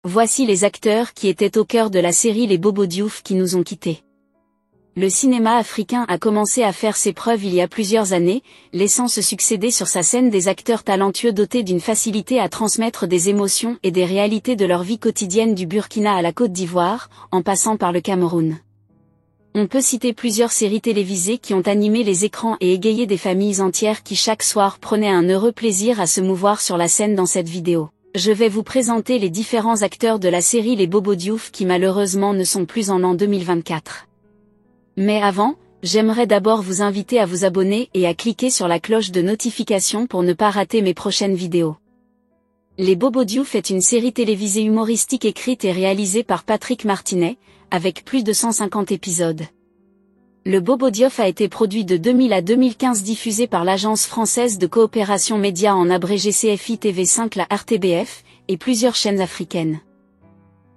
Voici les acteurs qui étaient au cœur de la série Les Bobo Diouf qui nous ont quittés. Le cinéma africain a commencé à faire ses preuves il y a plusieurs années, laissant se succéder sur sa scène des acteurs talentueux dotés d'une facilité à transmettre des émotions et des réalités de leur vie quotidienne du Burkina à la Côte d'Ivoire, en passant par le Cameroun. On peut citer plusieurs séries télévisées qui ont animé les écrans et égayé des familles entières qui chaque soir prenaient un heureux plaisir à se mouvoir sur la scène dans cette vidéo. Je vais vous présenter les différents acteurs de la série Les Bobo Diouf qui malheureusement ne sont plus en l'an 2024. Mais avant, j'aimerais d'abord vous inviter à vous abonner et à cliquer sur la cloche de notification pour ne pas rater mes prochaines vidéos. Les Bobo Diouf est une série télévisée humoristique écrite et réalisée par Patrick Martinet, avec plus de 150 épisodes. Le Bobo Diouf a été produit de 2000 à 2015 diffusé par l'agence française de coopération média en abrégé CFI TV5 la RTBF, et plusieurs chaînes africaines.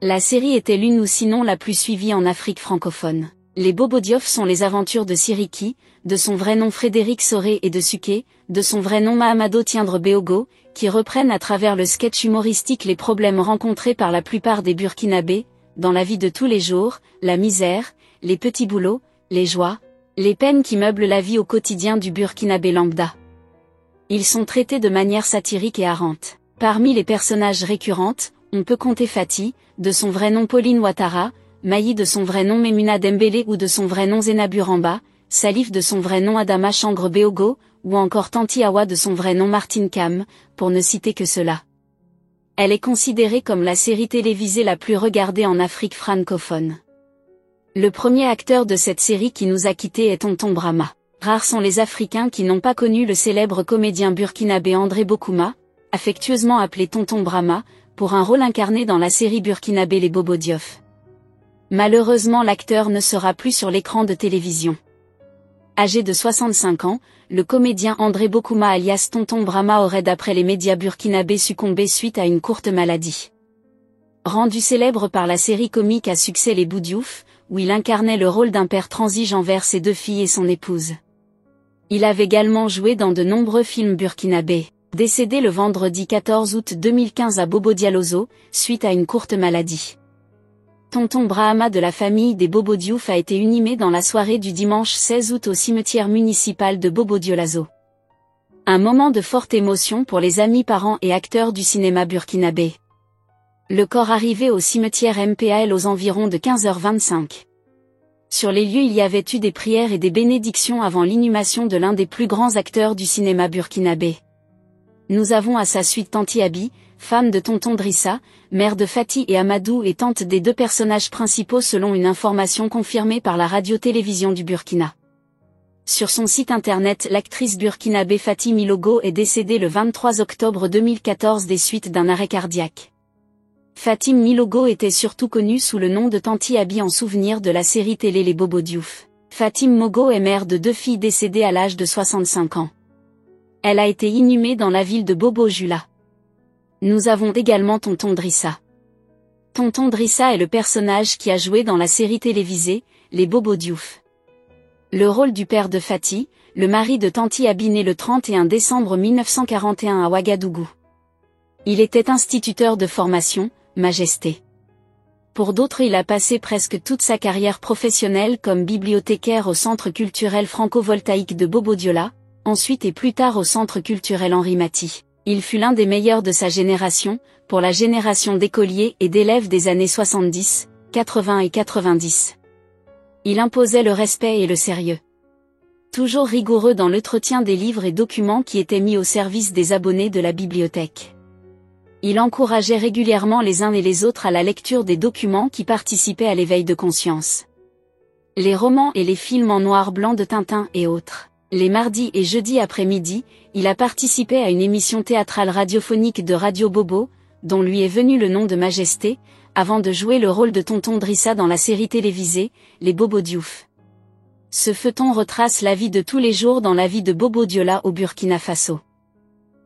La série était l'une ou sinon la plus suivie en Afrique francophone. Les Bobo Diouf sont les aventures de Siriki, de son vrai nom Frédéric Soré et de Suké, de son vrai nom Mahamadou Tiendre Beogo, qui reprennent à travers le sketch humoristique les problèmes rencontrés par la plupart des Burkinabés, dans la vie de tous les jours, la misère, les petits boulots, les joies, les peines qui meublent la vie au quotidien du Burkinabé lambda. Ils sont traités de manière satirique et harante. Parmi les personnages récurrentes, on peut compter Fati, de son vrai nom Pauline Ouattara, Maï de son vrai nom Memuna Dembélé ou de son vrai nom Zainabou Ramba, Salif de son vrai nom Adama Changre Beogo, ou encore Tanti Awa de son vrai nom Martine Kam, pour ne citer que cela. Elle est considérée comme la série télévisée la plus regardée en Afrique francophone. Le premier acteur de cette série qui nous a quittés est Tonton Brahma. Rares sont les Africains qui n'ont pas connu le célèbre comédien burkinabé André Bokouma, affectueusement appelé Tonton Brahma, pour un rôle incarné dans la série burkinabé Les Bobo Diouf. Malheureusement l'acteur ne sera plus sur l'écran de télévision. Âgé de 65 ans, le comédien André Bokouma alias Tonton Brahma aurait d'après les médias burkinabés succombé suite à une courte maladie. Rendu célèbre par la série comique à succès Les Bobo Diouf, où il incarnait le rôle d'un père transige envers ses deux filles et son épouse. Il avait également joué dans de nombreux films burkinabés. Décédé le vendredi 14 août 2015 à Bobo Dioulasso, suite à une courte maladie. Tonton Brahma de la famille des Bobo Diouf a été inhumé dans la soirée du dimanche 16 août au cimetière municipal de Bobo Dioulasso. Un moment de forte émotion pour les amis, parents et acteurs du cinéma burkinabé. Le corps arrivé au cimetière MPAL aux environs de 15h25. Sur les lieux il y avait eu des prières et des bénédictions avant l'inhumation de l'un des plus grands acteurs du cinéma burkinabé. Nous avons à sa suite Tanti Abi, femme de Tonton Drissa, mère de Fati et Amadou et tante des deux personnages principaux selon une information confirmée par la radio-télévision du Burkina. Sur son site internet, l'actrice burkinabé Fati Milogo est décédée le 23 octobre 2014 des suites d'un arrêt cardiaque. Fatim Milogo était surtout connue sous le nom de Tanti Abi en souvenir de la série télé Les Bobo Diouf. Fatim Mogo est mère de deux filles décédées à l'âge de 65 ans. Elle a été inhumée dans la ville de Bobo Jula. Nous avons également Tonton Drissa. Tonton Drissa est le personnage qui a joué dans la série télévisée Les Bobo Diouf. Le rôle du père de Fati, le mari de Tanti Abi né le 31 décembre 1941 à Ouagadougou. Il était instituteur de formation, Majesté. Pour d'autres il a passé presque toute sa carrière professionnelle comme bibliothécaire au Centre culturel franco-voltaïque de Bobo Dioula, ensuite et plus tard au Centre culturel Henri Mathy. Il fut l'un des meilleurs de sa génération, pour la génération d'écoliers et d'élèves des années 70, 80 et 90. Il imposait le respect et le sérieux. Toujours rigoureux dans l'entretien des livres et documents qui étaient mis au service des abonnés de la bibliothèque. Il encourageait régulièrement les uns et les autres à la lecture des documents qui participaient à l'éveil de conscience. Les romans et les films en noir-blanc de Tintin et autres. Les mardis et jeudis après-midi, il a participé à une émission théâtrale radiophonique de Radio Bobo, dont lui est venu le nom de Majesté, avant de jouer le rôle de Tonton Drissa dans la série télévisée, Les Bobo Diouf. Ce feuilleton retrace la vie de tous les jours dans la vie de Bobo Dioula au Burkina Faso.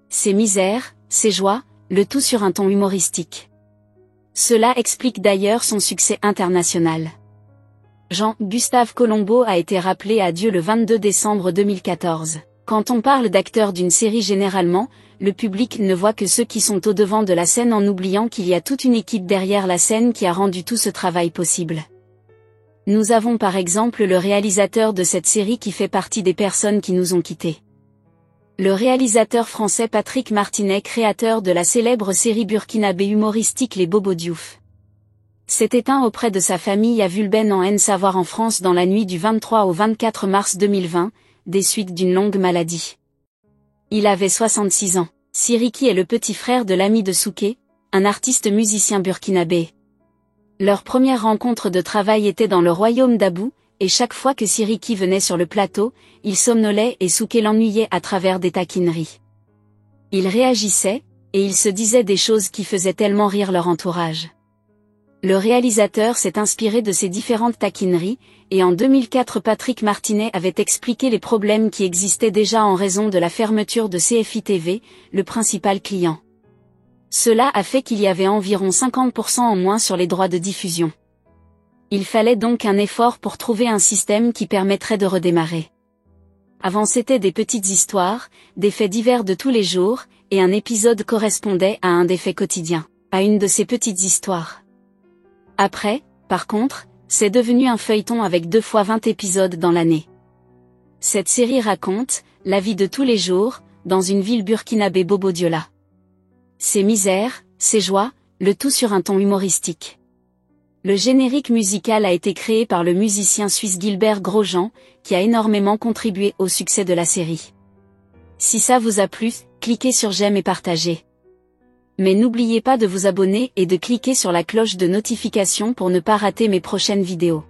Ses misères, ses joies, le tout sur un ton humoristique. Cela explique d'ailleurs son succès international. Jean-Gustave Colombo a été rappelé à Dieu le 22 décembre 2014. Quand on parle d'acteurs d'une série généralement, le public ne voit que ceux qui sont au devant de la scène en oubliant qu'il y a toute une équipe derrière la scène qui a rendu tout ce travail possible. Nous avons par exemple le réalisateur de cette série qui fait partie des personnes qui nous ont quittés. Le réalisateur français Patrick Martinet, créateur de la célèbre série burkinabé humoristique Les Bobos Diouf, s'est éteint auprès de sa famille à Vulben en Haine-Savoir en France dans la nuit du 23 au 24 mars 2020, des suites d'une longue maladie. Il avait 66 ans. Siriki est le petit frère de l'ami de Souké, un artiste musicien burkinabé. Leur première rencontre de travail était dans le royaume d'Abou, et chaque fois que Siriki venait sur le plateau, il somnolait et Souké l'ennuyait à travers des taquineries. Il réagissait, et il se disait des choses qui faisaient tellement rire leur entourage. Le réalisateur s'est inspiré de ces différentes taquineries, et en 2004 Patrick Martinet avait expliqué les problèmes qui existaient déjà en raison de la fermeture de CFI TV, le principal client. Cela a fait qu'il y avait environ 50% en moins sur les droits de diffusion. Il fallait donc un effort pour trouver un système qui permettrait de redémarrer. Avant c'était des petites histoires, des faits divers de tous les jours, et un épisode correspondait à un des faits quotidiens, à une de ces petites histoires. Après, par contre, c'est devenu un feuilleton avec 2 fois 20 épisodes dans l'année. Cette série raconte la vie de tous les jours, dans une ville burkinabé Bobo Dioula. Ses misères, ses joies, le tout sur un ton humoristique. Le générique musical a été créé par le musicien suisse Gilbert Grosjean, qui a énormément contribué au succès de la série. Si ça vous a plu, cliquez sur j'aime et partagez. Mais n'oubliez pas de vous abonner et de cliquer sur la cloche de notification pour ne pas rater mes prochaines vidéos.